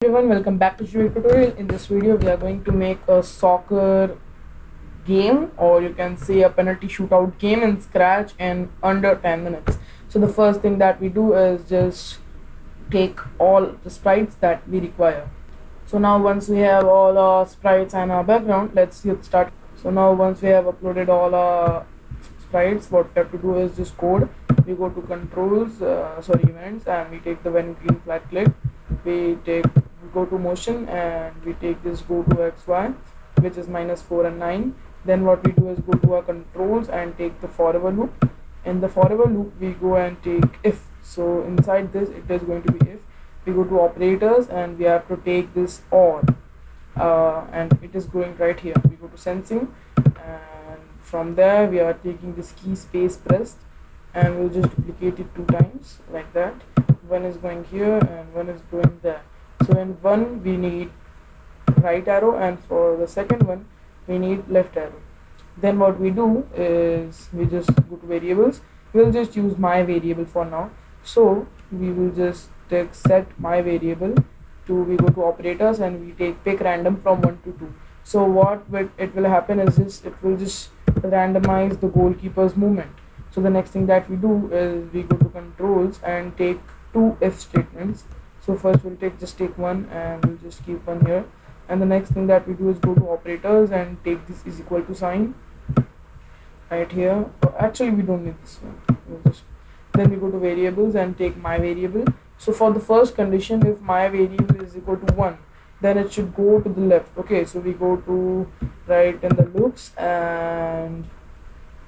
Everyone, welcome back to shootout tutorial. In this video we are going to make a soccer game, or you can say a penalty shootout game in Scratch in under 10 minutes. So the first thing that we do is just take all the sprites that we require. So now once we have all our sprites and our background, let's get started. So now once we have uploaded all our sprites, what we have to do is just code. We go to controls, events, and we take the when green flag click. We go to motion and we take this go to XY, which is -4 and 9. Then what we do is go to our controls and take the forever loop. In the forever loop we go and take if. So inside this it is going to be if. We go to operators and we have to take this or, and it is going right here. We go to sensing, and from there we are taking this key space pressed, and we'll just duplicate it 2 times like that. One is going here and one is going there. So in one we need right arrow, and for the second one we need left arrow. Then what we do is we just go to variables. We'll just use my variable for now, so we will just take set my variable to, we go to operators and we take pick random from 1 to 2. So what it will happen is this, it will just randomize the goalkeeper's movement. So the next thing that we do is we go to controls and take two if statements. So first we'll take one and we'll just keep one here, and the next thing that we do is go to operators and take this is equal to sign right here. Actually we don't need this one. Then we go to variables and take my variable. So for the first condition, if my variable is equal to 1, then it should go to the left. Okay, so we go to right in the loops and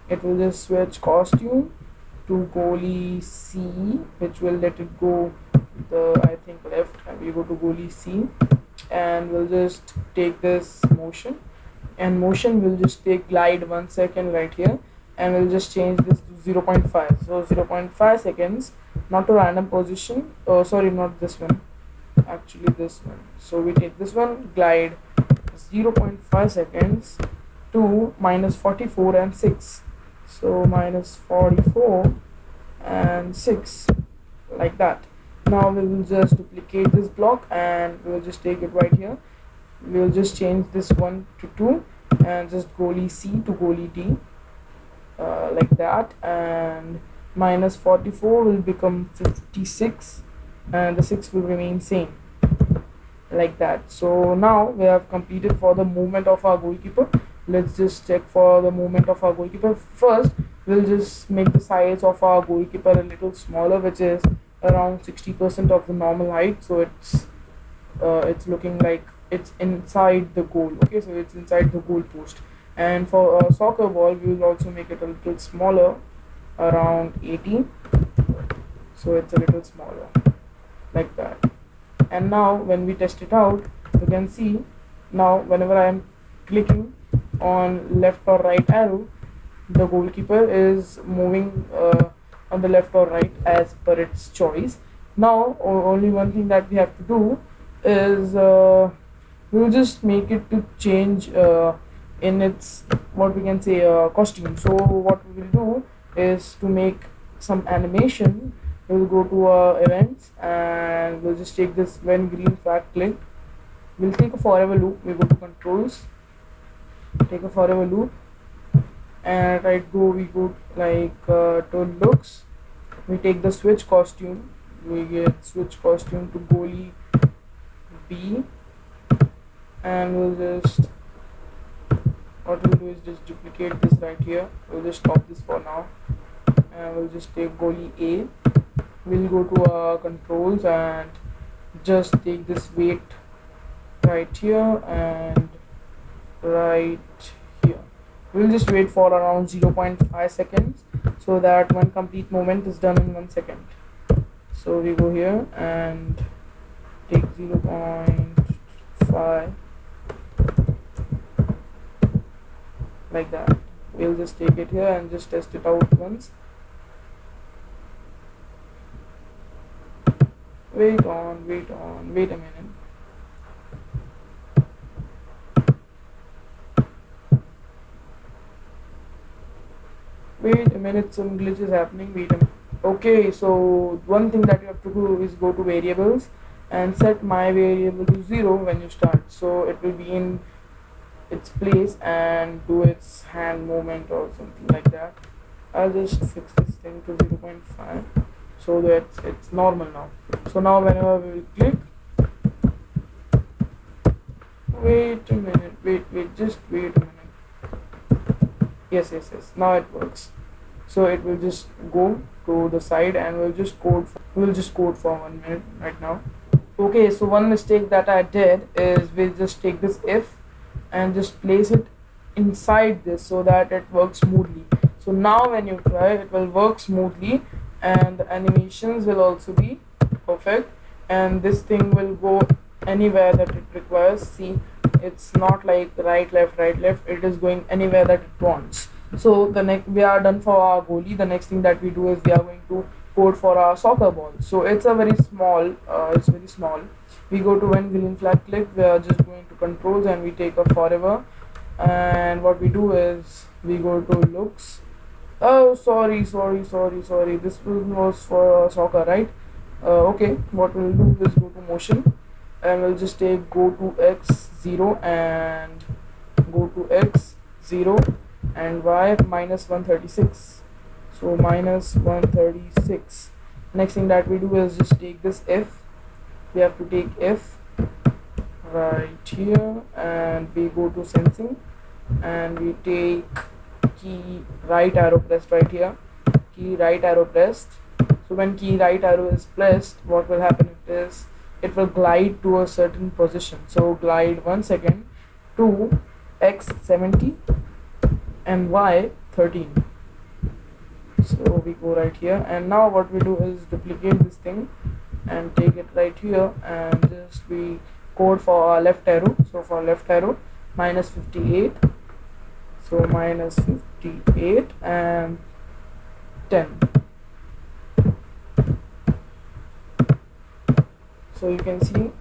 it will just switch costume to goalie C, which will let it go the, I think, left, and we go to goalie C, and we'll just take this motion, and motion will just take glide 1 second right here, and we'll just change this to 0.5. So 0.5 seconds, not to random position. Oh sorry, not this one, actually this one. So we take this one, glide 0.5 seconds to -44 and 6. So -44 and 6, like that. Now we will just duplicate this block and we will just take it right here. We will just change this 1 to 2 and just goalie C to goalie D, like that, and -44 will become 56 and the 6 will remain same, like that. So now we have completed for the movement of our goalkeeper. Let's just check for the movement of our goalkeeper. First we'll just make the size of our goalkeeper a little smaller, which is around 60% of the normal height. So it's looking like it's inside the goal. Okay, so it's inside the goal post. And for a soccer ball we will also make it a little smaller, around 18, so it's a little smaller, like that. And now when we test it out, you can see now whenever I am clicking on left or right arrow, the goalkeeper is moving on the left or right as per its choice. Now only one thing that we have to do is we'll just make it to change in its, what we can say, costume. So what we will do is to make some animation. We'll go to events and we'll just take this when green flag click. We'll take a forever loop. We go to controls, take a forever loop, and right go we go like to looks. We take the switch costume. We get switch costume to goalie B, and we'll just, what we'll do is just duplicate this right here. We'll just stop this for now and we'll just take goalie A. We'll go to our controls and just take this weight right here and right here. We'll just wait for around 0.5 seconds so that one complete movement is done in 1 second. So we go here and take 0.5, like that. We'll just take it here and just test it out once. Wait a minute. Wait a minute, some glitch is happening. Wait a minute. Okay, so one thing that you have to do is go to variables and set my variable to 0 when you start, so it will be in its place and do its hand movement or something like that. I'll just fix this thing to 0.5 so that it's normal now. So now whenever we will click, wait a minute, just wait a minute. Yes, now it works. So it will just go to the side and we'll just code for 1 minute right now. Okay, so one mistake that I did is we'll just take this if and just place it inside this so that it works smoothly. So now when you try, it will work smoothly and the animations will also be perfect, and this thing will go anywhere that it requires. See, it's not like right left, it is going anywhere that it wants. So the next, we are done for our goalie. The next thing that we do is we are going to code for our soccer ball. So it's a very small, it's very small. We go to when green flag click, we are just going to controls and we take a forever, and what we do is we go to looks. Oh, sorry, this was for soccer, right? Okay, what we'll do is go to motion and we'll just take go to x0 and go to x0 and y minus 136. So minus 136. Next thing that we do is just take this if. We have to take if right here and we go to sensing and we take key right arrow pressed right here, key right arrow pressed. So when key right arrow is pressed, what will happen is it will glide to a certain position. So glide 1 second to x70 and y13. So we go right here, and now what we do is duplicate this thing and take it right here and just we code for our left arrow. So for left arrow minus 58, so minus 58 and 10. So you can see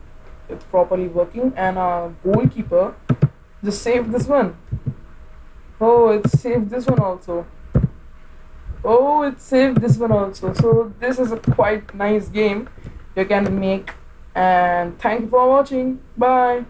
it's properly working, and our goalkeeper just saved this one. Oh, it saved this one also. Oh, it saved this one also. So this is a quite nice game you can make, and thank you for watching. Bye.